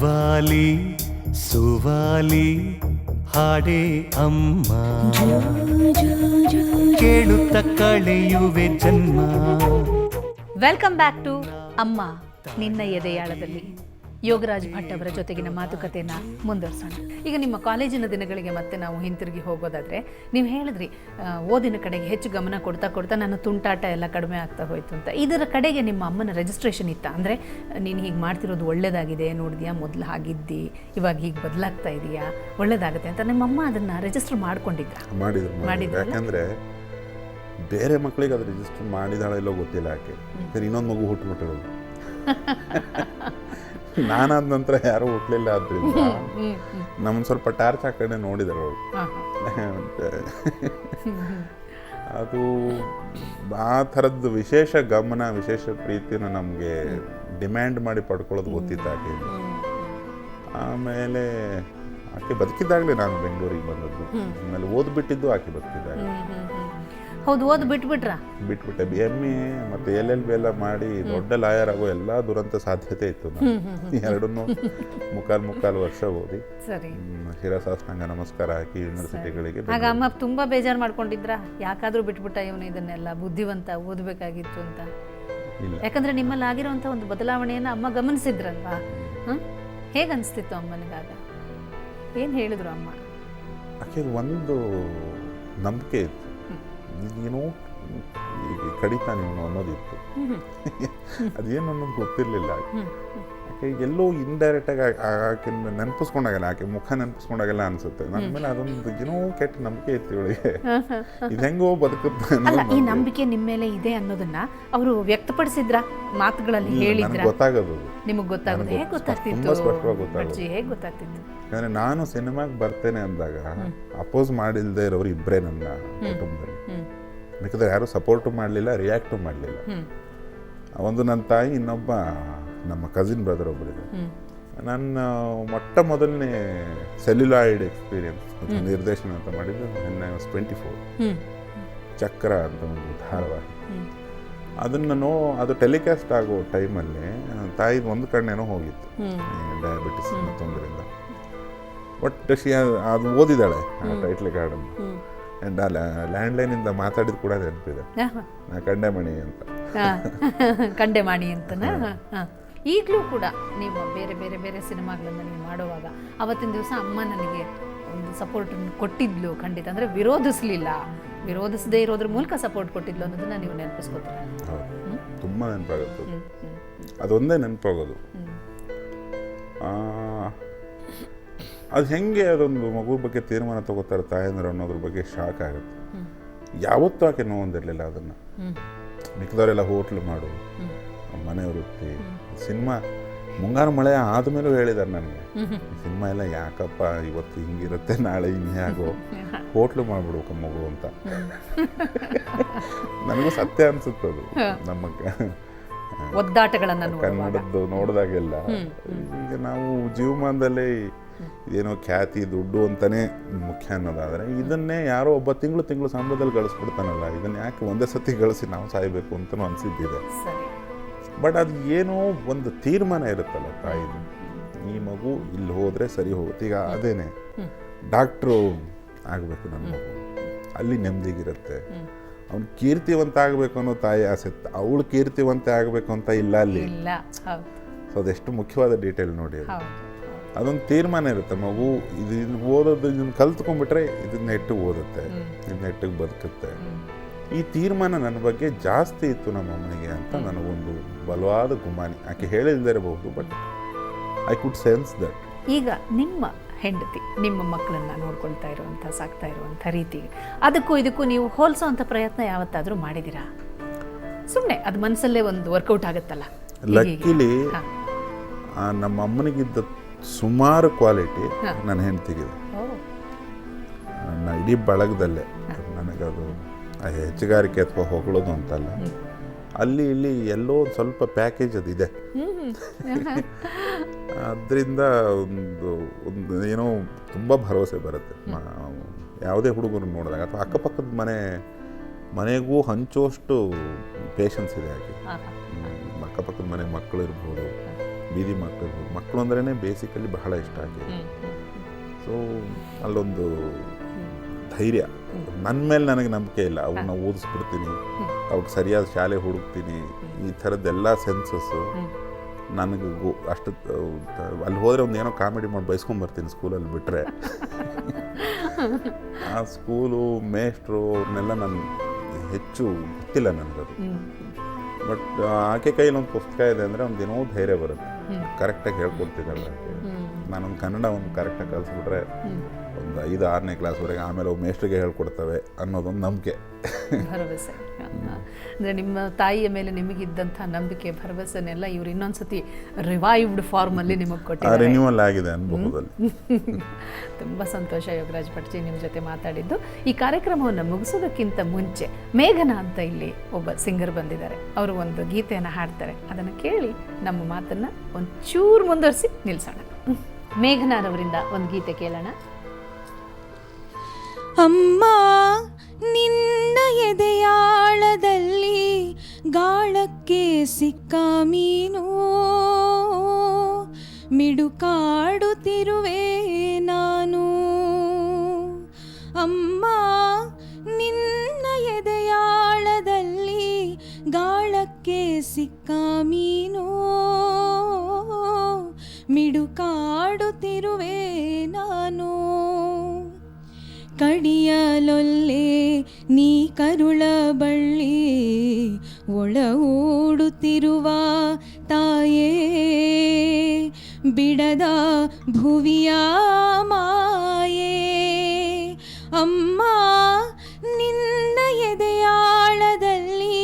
ವಾಲಿ ಸುವಾಲಿ ಹಾಡೇ ಅಮ್ಮ ಕೇಳುತ್ತ ಕಳೆಯುವೆ ಜನ್ಮ. Welcome back to ಅಮ್ಮ ನಿನ್ನ ಎದೆಯಾಳದಲ್ಲಿ. ಯೋಗರಾಜ್ ಭಟ್ ಅವರ ಜೊತೆಗಿನ ಮಾತುಕತೆಯನ್ನು ಮುಂದುವರಿಸೋಣ. ಈಗ ನಿಮ್ಮ ಕಾಲೇಜಿನ ದಿನಗಳಿಗೆ ಮತ್ತೆ ನಾವು ಹಿಂತಿರುಗಿ ಹೋಗೋದಾದರೆ, ನೀವು ಹೇಳಿದ್ರಿ ಓದಿನ ಕಡೆಗೆ ಹೆಚ್ಚು ಗಮನ ಕೊಡ್ತಾ ಕೊಡ್ತಾ ನನ್ನ ತುಂಟಾಟ ಎಲ್ಲ ಕಡಿಮೆ ಆಗ್ತಾ ಹೋಯಿತು ಅಂತ. ಇದರ ಕಡೆಗೆ ನಿಮ್ಮ ಅಮ್ಮನ ರಿಜಿಸ್ಟ್ರೇಷನ್ ಇತ್ತ? ಅಂದರೆ ನೀನು ಹೀಗೆ ಮಾಡ್ತಿರೋದು ಒಳ್ಳೇದಾಗಿದೆ, ನೋಡಿದ್ಯಾ, ಮೊದಲು ಹಾಗಿದ್ದಿ, ಇವಾಗ ಹೀಗೆ ಬದಲಾಗ್ತಾ ಇದೆಯಾ, ಒಳ್ಳೇದಾಗುತ್ತೆ ಅಂತ ನಿಮ್ಮಮ್ಮ ಅದನ್ನು ರಿಜಿಸ್ಟರ್ ಮಾಡ್ಕೊಂಡಿದ್ದ? ಮಾಡಿದ್ರು. ಯಾಕಂದರೆ ಬೇರೆ ಮಕ್ಕಳಿಗೆ ಅದು ರಿಜಿಸ್ಟರ್ ಮಾಡಿದಾಳೆ ಇಲ್ಲೋ ಗೊತ್ತಿಲ್ಲ. ಯಾಕೆ ಸರಿ ಇನ್ನೊಂದು ಮಗು ಹುಟ್ಟುಬಿಟ್ಟಿರೋದು. ನಾನಾದ ನಂತರ ಯಾರೂ ಹುಟ್ಟಲಿಲ್ಲ. ಆದ್ರಿಂದ ನಮ್ಮನ್ನು ಸ್ವಲ್ಪ ಟಾರ್ಚ್ ಹಾಕೊಂಡೆ ನೋಡಿದಾರೆ ಅವಳು. ಅದು ಆ ಥರದ್ದು ವಿಶೇಷ ಗಮನ, ವಿಶೇಷ ಪ್ರೀತಿನ ನಮಗೆ ಡಿಮ್ಯಾಂಡ್ ಮಾಡಿ ಪಡ್ಕೊಳ್ಳೋದು ಗೊತ್ತಿತ್ತು ಆಕೆಯಿಂದ. ಆಮೇಲೆ ಆಕೆ ಬದುಕಿದ್ದಾಗಲೇ ನಾನು ಬೆಂಗಳೂರಿಗೆ ಬಂದದ್ದು. ಆಮೇಲೆ ಓದ್ಬಿಟ್ಟಿದ್ದು ಆಕೆ ಬದುಕಿದ್ದಾಗಲೇ. ಹೌದು, ಓದು ಬಿಟ್ಬಿಟ್ರೆ BME ಮತ್ತು LLB ಎಲ್ಲ ಮಾಡಿ ದೊಡ್ಡ ಲಾಯರ್ ಆಗೋ ಎಲ್ಲ ದುರಂತ ಸಾಧ್ಯತೆ ಇತ್ತು. ಎರಡನ್ನೂ ಮುಕ್ಕಾಲು ವರ್ಷ ಓದಿ ಸರಿ ಶಿರಸಾಷ್ಟಾಂಗ ನಮಸ್ಕಾರ ಹಾಕಿ ಯೂನಿವರ್ಸಿಟಿಗಳಿಗೆ. ಆಗ ಅಮ್ಮ ತುಂಬಾ ಬೇಜಾರು ಮಾಡ್ಕೊಂಡಿದ್ರ? ಯಾಕಾದ್ರೂ ಬಿಟ್ಬಿಟ್ಟ ಇವನು ಇದನ್ನೆಲ್ಲ, ಬುದ್ಧಿವಂತ, ಓದಬೇಕಾಗಿತ್ತು ಅಂತ? ಇಲ್ಲ, ಯಾಕಂದ್ರೆ ನಿಮ್ಮಲ್ಲಿ ಆಗಿರುವಂಥ ಒಂದು ಬದಲಾವಣೆಯನ್ನು ಅಮ್ಮ ಗಮನಿಸಿದ್ರಲ್ವಾ? ಹೇಗೆ ಅನಿಸ್ತಿತ್ತು ಅಮ್ಮನಿಗಾಗ? ಏನು ಹೇಳಿದ್ರು ಅಮ್ಮ? ಆಕೆ ಒಂದು ನಂಬಿಕೆ ಇತ್ತು. ಏನೋ ಈಗ ಕಡಿತಾ ನೀವು ಅನ್ನೋದಿತ್ತು. ಅದೇನು ಅನ್ನೋದು ಗೊತ್ತಿರಲಿಲ್ಲ. ಆಕೆ ಎಲ್ಲೋ ಇಂಡೈರೆಕ್ಟಾಗಿ ಆಕೆ ನೆನಪಿಸ್ಕೊಂಡಾಗಲ್ಲ, ಆಕೆ ಮುಖ ನೆನಪಿಸ್ಕೊಂಡಾಗೆಲ್ಲ ಅನಿಸುತ್ತೆ ನನ್ನ ಮೇಲೆ ಅದೊಂದು ಏನೋ ಕೆಟ್ಟ ನಂಬಿಕೆ ಇತ್ತು ಇವಳಿಗೆ. ಇದು ಹೆಂಗೋ ಬದುಕುತ್ತೆ. ಈ ನಂಬಿಕೆ ನಿಮ್ಮ ಮೇಲೆ ಇದೆ ಅನ್ನೋದನ್ನ ಅವರು ವ್ಯಕ್ತಪಡಿಸಿದ್ರ, ಮಾತುಗಳಲ್ಲಿ ಹೇಳಿದ್ರ? ಗೊತ್ತಾಗೋದು. ನಿಮಗೆ ಗೊತ್ತಾಗೋದು? ಹೇಗೆ ಗೊತ್ತಾಗ್ತಿತ್ತು? ತುಂಬ ಸ್ಪಷ್ಟವಾಗಿ ಗೊತ್ತಾಗೋದು. ಹೇಗೆ ಗೊತ್ತಾಗ್ತಿತ್ತು? ಯಾಕಂದರೆ ನಾನು ಸಿನಿಮಾಗೆ ಬರ್ತೇನೆ ಅಂದಾಗ ಅಪೋಸ್ ಮಾಡಿಲ್ಲದೆ ಇರೋರು ಇಬ್ಬರೇ ನನ್ನ ಕುಟುಂಬದಲ್ಲಿ. ಬೇಕಾದ್ರೆ ಯಾರೂ ಸಪೋರ್ಟು ಮಾಡಲಿಲ್ಲ, ರಿಯಾಕ್ಟು ಮಾಡಲಿಲ್ಲ. ಒಂದು ನನ್ನ ತಾಯಿ, ಇನ್ನೊಬ್ಬ ನಮ್ಮ ಕಸಿನ್ ಬ್ರದರ್ ಒಬ್ಬರಿದೆ. ನನ್ನ ಮೊಟ್ಟ ಮೊದಲನೇ ಸೆಲ್ಯುಲಾಯ್ಡ್ ಎಕ್ಸ್ಪೀರಿಯನ್ಸ್ ನಿರ್ದೇಶನ ಅಂತ ಮಾಡಿದ್ದು ನನ್ನ 24 ಚಕ್ರ ಅಂತ ಒಂದು ಧಾರಾವಾಹಿ. ಅದನ್ನು ಅದು ಟೆಲಿಕಾಸ್ಟ್ ಆಗೋ ಟೈಮಲ್ಲಿ ತಾಯಿದು ಒಂದು ಕಣ್ಣೇನೋ ಹೋಗಿತ್ತು, ಡಯಾಬಿಟಿಸ್ ತೊಂದರೆಯಿಂದ. ಬಟ್ ಅದು ಓದಿದ್ದಾಳೆ ಆ ಟೈಟ್ಲ್ ಕಾರ್ಡನ್ನು. ಆ್ಯಂಡ್ ಆ ಲ್ಯಾಂಡ್ಲೈನಿಂದ ಮಾತಾಡಿದ್ದು ಕೂಡ ನೆನಪಿದೆ, ನಾ ಕಂಡೆಮಣಿ ಅಂತ. ಕಂಡೆಮಾಣಿ ಅಂತನಾ? ಈಗಲೂ ಕೂಡ ನೀವು ಬೇರೆ ಬೇರೆ ಬೇರೆ ಸಿನಿಮಾಗಳನ್ನು ನೀವು ಮಾಡುವಾಗ ಅವತ್ತಿನ ದಿವಸ ಅಮ್ಮ ನನಗೆ ಒಂದು ಸಪೋರ್ಟ್ ಕೊಟ್ಟಿದ್ಲು ಖಂಡಿತ. ಅಂದರೆ ವಿರೋಧಿಸದೇ ಇರೋದ್ರ ಮೂಲಕ ಸಪೋರ್ಟ್ ಕೊಟ್ಟಿದ್ಲು ಅನ್ನೋದನ್ನ ನೀವು ನೆನಪಿಸ್ಕೊತೀರ? ಹೌದು, ತುಂಬ ನೆನಪಾಗುತ್ತೆ. ಅದೊಂದೇ ನೆನಪಾಗೋದು. ಅದು ಹೆಂಗೆ ಅದೊಂದು ಮಗು ಬಗ್ಗೆ ತೀರ್ಮಾನ ತಗೋತಾರೆ ತಾಯಂದ್ರು ಅನ್ನೋದ್ರ ಬಗ್ಗೆ ಶಾಕ್ ಆಗುತ್ತೆ. ಯಾವತ್ತೂ ಆಕೆ ನೋವೊಂದಿರಲಿಲ್ಲ ಅದನ್ನು. ಮಿಕ್ಕದವರೆಲ್ಲ ಹೋಟ್ಲು ಮಾಡು, ಮನೆ ವೃತ್ತಿ, ಸಿನಿಮಾ. ಮುಂಗಾರು ಮಳೆ ಆದಮೇಲೂ ಹೇಳಿದ್ದಾರೆ ನನಗೆ, ಸಿನಿಮಾ ಎಲ್ಲ ಯಾಕಪ್ಪ, ಇವತ್ತು ಹಿಂಗಿರುತ್ತೆ, ನಾಳೆ ಹಿಂಗೆ ಆಗೋ, ಹೋಟ್ಲು ಮಾಡಿಬಿಡ್ಬೇಕು ಮಗು ಅಂತ. ನನಗೂ ಸತ್ಯ ಅನಿಸುತ್ತದು. ನಮ್ಮ ಒದ್ದಾಟಗಳನ್ನು ಕನ್ನಡದ್ದು ನೋಡಿದಾಗೆಲ್ಲ ಈಗ ನಾವು ಜೀವಮಾನದಲ್ಲಿ ಏನೋ ಖ್ಯಾತಿ, ದುಡ್ಡು ಅಂತಾನೆ ಮುಖ್ಯ ಅನ್ನೋದಾದರೆ, ಇದನ್ನೇ ಯಾರೋ ಒಬ್ಬ ತಿಂಗಳು ಸಂಬಳದಲ್ಲಿ ಗಳಿಸ್ಬಿಡ್ತಾನಲ್ಲ, ಇದನ್ನು ಯಾಕೆ ಒಂದೇ ಸತಿ ಗಳಿಸಿ ನಾವು ಸಾಯಬೇಕು ಅಂತಲೂ ಅನಿಸಿದ್ದಿದೆ. ಬಟ್ ಅದು ಏನೋ ಒಂದು ತೀರ್ಮಾನ ಇರುತ್ತಲ್ಲ ತಾಯಿದು, ಈ ಮಗು ಇಲ್ಲಿ ಹೋದರೆ ಸರಿ ಹೋಗುತ್ತೆ. ಈಗ ಅದೇನೆ ಡಾಕ್ಟ್ರು ಆಗಬೇಕು ನನ್ನ ಮಗು, ಅಲ್ಲಿ ನೆಮ್ಮದಿಗಿರುತ್ತೆ. ಅವ್ನು ಕೀರ್ತಿವಂತ ಆಗಬೇಕು ಅನ್ನೋ ತಾಯಿ ಆಸೆ, ಅವಳು ಕೀರ್ತಿವಂತ ಆಗಬೇಕು ಅಂತ ಇಲ್ಲ ಅಲ್ಲಿ. ಸೊ ಅದೆಷ್ಟು ಮುಖ್ಯವಾದ ಡೀಟೇಲ್ ನೋಡಿ. ಅದೊಂದು ತೀರ್ಮಾನ ಇರುತ್ತೆ. ಮಗು ಇದು ಓದೋದು, ಇದನ್ನು ಕಲ್ತ್ಕೊಂಡ್ಬಿಟ್ರೆ ಇದನ್ನ ನೆಟ್ಟಿಗೆ ಓದುತ್ತೆ, ಇದನ್ನ ನೆಟ್ಟಿಗೆ ಬದುಕುತ್ತೆ. ಈ ತೀರ್ಮಾನ ನನ್ನ ಬಗ್ಗೆ ಜಾಸ್ತಿ ಇತ್ತು ನಮ್ಮ ಅಮ್ಮನಿಗೆ ಅಂತ ನನಗೊಂದು ಬಲವಾದ ಗುಮಾನಿ. ಆಕೆ ಹೇಳಿಲ್ಲದೆ ಇರಬಹುದು, but I could sense that. ಈಗ ನಿಮ್ಮ ಹೆಂಡತಿ ನಿಮ್ಮ ಮಕ್ಕಳನ್ನ ನೋಡ್ಕೊಳ್ತಾ ಇರುವಂಥ, ಸಾಕ್ತಾ ಇರುವಂಥ ರೀತಿ, ಅದಕ್ಕೂ ಇದಕ್ಕೂ ನೀವು ಹೋಲಿಸೋವಂಥ ಪ್ರಯತ್ನ ಯಾವತ್ತಾದರೂ ಮಾಡಿದ್ದೀರಾ? ಸುಮ್ಮನೆ ಅದು ಮನಸ್ಸಲ್ಲೇ ಒಂದು ವರ್ಕೌಟ್ ಆಗುತ್ತಲ್ಲ. ಲಕ್ಕಿಲಿ ನಮ್ಮ ಅಮ್ಮನಿಗಿದ್ದ ಸುಮಾರು ಕ್ವಾಲಿಟಿ ನನ್ನ ಹೆಂಡತಿಗಿದೆ. ನನ್ನ ಇಡೀ ಬಳಗದಲ್ಲೇ ನನಗದು ಹೆಚ್ಚುಗಾರಿಕೆ ಅಥವಾ ಹೊಗಳೋದು ಅಂತಲ್ಲ, ಅಲ್ಲಿ ಇಲ್ಲಿ ಎಲ್ಲೋ ಸ್ವಲ್ಪ ಪ್ಯಾಕೇಜ್ ಅದಿದೆ. ಅದರಿಂದ ಒಂದು ಏನೋ ತುಂಬ ಭರವಸೆ ಬರುತ್ತೆ ಯಾವುದೇ ಹುಡುಗರು ನೋಡಿದಾಗ, ಅಥವಾ ಅಕ್ಕಪಕ್ಕದ ಮನೆಗೂ ಹಂಚುವಷ್ಟು ಪೇಷನ್ಸ್ ಇದೆ. ಹಾಗೆ ಅಕ್ಕಪಕ್ಕದ ಮನೆ ಮಕ್ಕಳು ಇರ್ಬೋದು, ಬೀದಿ ಮಕ್ಕಳು ಅಂದ್ರೇ ಬೇಸಿಕಲಿ ಬಹಳ ಇಷ್ಟ ಆಗಿದೆ. ಸೊ ಅಲ್ಲೊಂದು ಧೈರ್ಯ, ನನ್ನ ಮೇಲೆ ನನಗೆ ನಂಬಿಕೆ ಇಲ್ಲ, ಅವನ್ನ ಓದಿಸ್ಬಿಡ್ತೀನಿ, ಅವ್ರಿಗೆ ಸರಿಯಾದ ಶಾಲೆ ಹುಡುಕ್ತೀನಿ, ಈ ಥರದ್ದೆಲ್ಲ ಸೆನ್ಸಸ್ಸು ನನಗೆ ಅಷ್ಟು. ಅಲ್ಲಿ ಹೋದರೆ ಒಂದು ಏನೋ ಕಾಮಿಡಿ ಮಾಡಿ ಬೈಸ್ಕೊಂಬರ್ತೀನಿ ಸ್ಕೂಲಲ್ಲಿ ಬಿಟ್ಟರೆ. ಆ ಸ್ಕೂಲು ಮೇಷ್ಟ್ರು ಅವ್ರನ್ನೆಲ್ಲ ನಾನು ಹೆಚ್ಚು ಗೊತ್ತಿಲ್ಲ ನನಗದು. ಬಟ್ ಆಕೆ ಕೈಯಲ್ಲಿ ಒಂದು ಪುಸ್ತಕ ಇದೆ ಅಂದರೆ ಒಂದು ಏನೋ ಧೈರ್ಯ ಬರುತ್ತೆ, ಕರೆಕ್ಟಾಗಿ ಹೇಳ್ಕೊಡ್ತಿದ್ದಲ್ಲ. ನಾನೊಂದು ಕನ್ನಡ ಒಂದು ಕರೆಕ್ಟಾಗಿ ಕಲಿಸ್ಬಿಟ್ರೆ ಒಂದು 5-6ನೇ ಕ್ಲಾಸ್ವರೆಗೆ ಆಮೇಲೆ ಅವು ಮೇಷ್ಟ್ರಿಗೆ ಹೇಳ್ಕೊಡ್ತವೆ ಅನ್ನೋದೊಂದು ನಂಬಿಕೆ. ಭರವಸೆ ಅಂದರೆ ನಿಮ್ಮ ತಾಯಿಯ ಮೇಲೆ ನಿಮಗಿದ್ದಂಥ ನಂಬಿಕೆ ಭರವಸೆನೆಲ್ಲ ಇವ್ರು ಇನ್ನೊಂದ್ಸತಿ ರಿವೈವ್ಡ್ ಫಾರ್ಮಲ್ಲಿ ನಿಮಗೆ ಕೊಟ್ಟಿದ್ದಾರೆ, ರಿನ್ಯೂವಲ್ ಆಗಿದೆ ಅನುಭವದಲ್ಲಿ. ತುಂಬ ಸಂತೋಷ ಯೋಗರಾಜ್ ಭಟ್ಜಿ ನಿಮ್ಮ ಜೊತೆ ಮಾತಾಡಿದ್ದು. ಈ ಕಾರ್ಯಕ್ರಮವನ್ನು ಮುಗಿಸೋದಕ್ಕಿಂತ ಮುಂಚೆ ಮೇಘನಾ ಅಂತ ಇಲ್ಲಿ ಒಬ್ಬ ಸಿಂಗರ್ ಬಂದಿದ್ದಾರೆ, ಅವರು ಒಂದು ಗೀತೆಯನ್ನು ಹಾಡ್ತಾರೆ, ಅದನ್ನು ಕೇಳಿ ನಮ್ಮ ಮಾತನ್ನು ಒಂಚೂರು ಮುಂದುವರಿಸಿ ನಿಲ್ಲಿಸೋಣ. ಮೇಘನಾರವರಿಂದ ಒಂದು ಗೀತೆ ಕೇಳೋಣ. ಅಮ್ಮ ನಿನ್ನ ಎದೆಯಾಳದಲ್ಲಿ ಗಾಳಕ್ಕೆ ಸಿಕ್ಕ ಮೀನು, ಮಿಡುಕಾಡುತ್ತಿರುವೆ ನಾನು. ಅಮ್ಮ ನಿನ್ನ ಎದೆಯಾಳದಲ್ಲಿ ಗಾಳಕ್ಕೆ ಸಿಕ್ಕ ಮೀನು, ಮಿಡುಕಾಡುತ್ತಿರುವೆ ನಾನು. ಕಡಿಯಲೊಲ್ಲೆ ನೀ ಕರುಳ ಬಳ್ಳಿ, ಒಳ ಓಡುತ್ತಿರುವ ತಾಯೇ, ಬಿಡದ ಭುವಿಯ ಮಾಯೇ. ಅಮ್ಮ ನಿನ್ನ ಎದೆಯಾಳದಲ್ಲಿ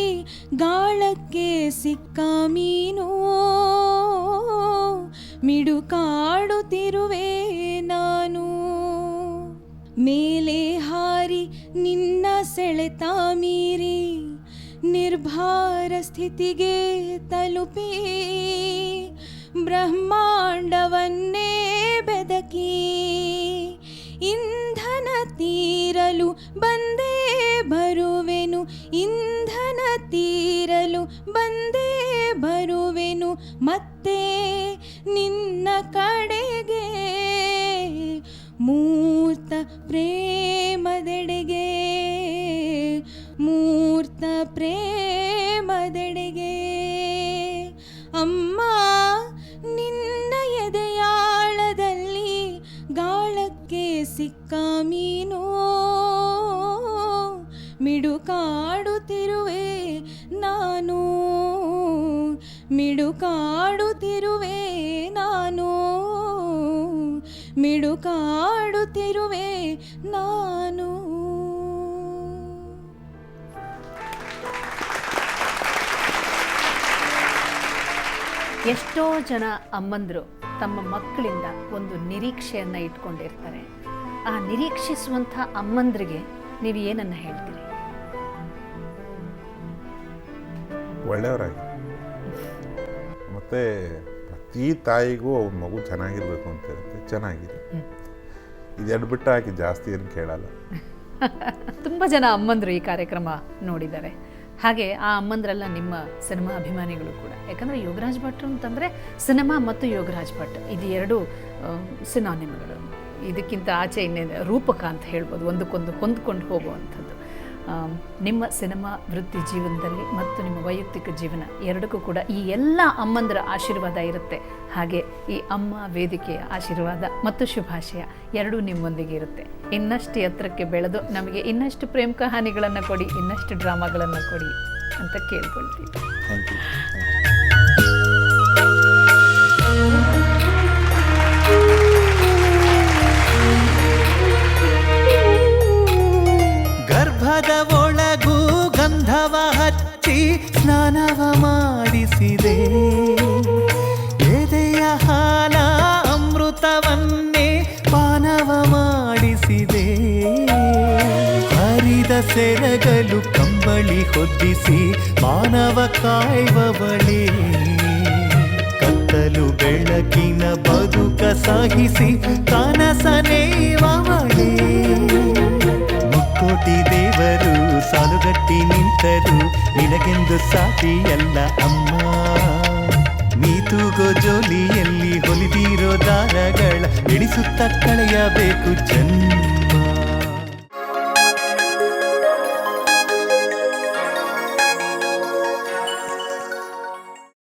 ಗಾಳಕ್ಕೆ ಸಿಕ್ಕ ಮೀನು, ಮಿಡುಕಾಡುತ್ತಿರುವೆ ನಾನು. ಮೇಲೆ ಹಾರಿ ನಿನ್ನ ಸೆಳೆತ ಮೀರಿ ನಿರ್ಭಾರ ಸ್ಥಿತಿಗೆ ತಲುಪಿ, ಬ್ರಹ್ಮಾಂಡವನ್ನೇ ಬೆದಕಿ ಇಂಧನ ತೀರಲು ಬಂದೇ ಬರುವೆನು, ಇಂಧನ ತೀರಲು ಬಂದೇ ಬರುವೆನು ಮತ್ತೆ ನಿನ್ನ ಕಡೆಗೆ, ಮೂರ್ತ ಪ್ರೇಮದೆಡೆಗೆ, ಮೂರ್ತ ಪ್ರೇಮದೆಡೆಗೆ. ಅಮ್ಮ ನಿನ್ನ ಎದೆಯಾಳದಲ್ಲಿ ಗಾಳಕ್ಕೆ ಸಿಕ್ಕ ಮೀನು, ಮಿಡುಕಾಡುತ್ತಿರುವೆ ನಾನು, ಮಿಡುಕಾಡುತ್ತಿರುವೆ ನಾನು, ಮಿಡುಕಾಡುತ್ತಿರುವೆ ನಾನು. ಎಷ್ಟೋ ಜನ ಅಮ್ಮಂದರು ತಮ್ಮ ಮಕ್ಕಳಿಂದ ಒಂದು ನಿರೀಕ್ಷೆಯನ್ನು ಇಟ್ಕೊಂಡಿರ್ತಾರೆ. ಆ ನಿರೀಕ್ಷಿಸುವಂಥ ಅಮ್ಮಂದ್ರಿಗೆ ನೀವು ಏನನ್ನು ಹೇಳ್ತೀರಿ? ಒಳ್ಳೆಯವರಾಗಿ, ಮತ್ತು ಪ್ರತಿ ತಾಯಿಗೂ ಅವ್ರ ಮಗು ಚೆನ್ನಾಗಿರ್ಬೇಕು ಅಂತ ಇರುತ್ತೆ, ಚೆನ್ನಾಗಿದೆ. ಇದೆರಡು ಬಿಟ್ಟು ಹಾಕಿ ಜಾಸ್ತಿ ಏನು ಕೇಳಲ್ಲ. ತುಂಬ ಜನ ಅಮ್ಮಂದರು ಈ ಕಾರ್ಯಕ್ರಮ ನೋಡಿದ್ದಾರೆ. ಹಾಗೆ ಆ ಅಮ್ಮಂದ್ರೆಲ್ಲ ನಿಮ್ಮ ಸಿನಿಮಾ ಅಭಿಮಾನಿಗಳು ಕೂಡ. ಯಾಕಂದರೆ ಯೋಗರಾಜ್ ಭಟ್ರು ಅಂತಂದರೆ ಸಿನಿಮಾ ಮತ್ತು ಯೋಗರಾಜ್ ಭಟ್ ಇದು ಎರಡು ಸಿನಾನಿಮ್ಗಳು. ಇದಕ್ಕಿಂತ ಆಚೆ ಇನ್ನೇನು ರೂಪಕ ಅಂತ ಹೇಳ್ಬೋದು, ಒಂದಕ್ಕೊಂದು ಹೊಂದ್ಕೊಂಡು ಹೋಗುವಂಥದ್ದು. ನಿಮ್ಮ ಸಿನಿಮಾ ವೃತ್ತಿ ಜೀವನದಲ್ಲಿ ಮತ್ತು ನಿಮ್ಮ ವೈಯಕ್ತಿಕ ಜೀವನ ಎರಡಕ್ಕೂ ಕೂಡ ಈ ಎಲ್ಲ ಅಮ್ಮಂದರ ಆಶೀರ್ವಾದ ಇರುತ್ತೆ. ಹಾಗೆ ಈ ಅಮ್ಮ ವೇದಿಕೆಯ ಆಶೀರ್ವಾದ ಮತ್ತು ಶುಭಾಶಯ ಎರಡೂ ನಿಮ್ಮೊಂದಿಗೆ ಇರುತ್ತೆ. ಇನ್ನಷ್ಟು ಎತ್ತರಕ್ಕೆ ಬೆಳೆದು ನಮಗೆ ಇನ್ನಷ್ಟು ಪ್ರೇಮ ಕಹಾನಿಗಳನ್ನು ಕೊಡಿ, ಇನ್ನಷ್ಟು ಡ್ರಾಮಾಗಳನ್ನು ಕೊಡಿ ಅಂತ ಕೇಳ್ಕೊಳ್ತೀವಿ. Thank you. ಗರ್ಭದ ಒಳಗೂ ಗಂಧವ ಹಚ್ಚಿ ಸ್ನಾನವ ಮಾಡಿಸಿದೆ, ಎದೆಯ ಹಾಲ ಅಮೃತವನ್ನೇ ಪಾನವ ಮಾಡಿಸಿದೆ. ಹರಿದ ಸೆರಗಲು ಕಂಬಳಿ ಹೊದ್ದಿಸಿ ಮಾನವ ಕಾಯುವವಳೇ, ಕತ್ತಲು ಬೆಳಕಿನ ಬದುಕ ಸಹಿಸಿ ಕನಸ ನೇಯುವವಳೇ. ಕೋಟಿ ದೇವರು ಸಾಲುಗಟ್ಟಿ ನಿಂತರು ನಿನಗೆಂದು ಸಾಟಿಯಲ್ಲ ಅಮ್ಮ. ನೀತೂಗೋ ಜೋಲಿಯಲ್ಲಿ ಹೊಲಿದಿರೋ ದಾರಗಳ ಎಣಿಸುತ್ತ ಕಳೆಯಬೇಕು ಜನ್ಮ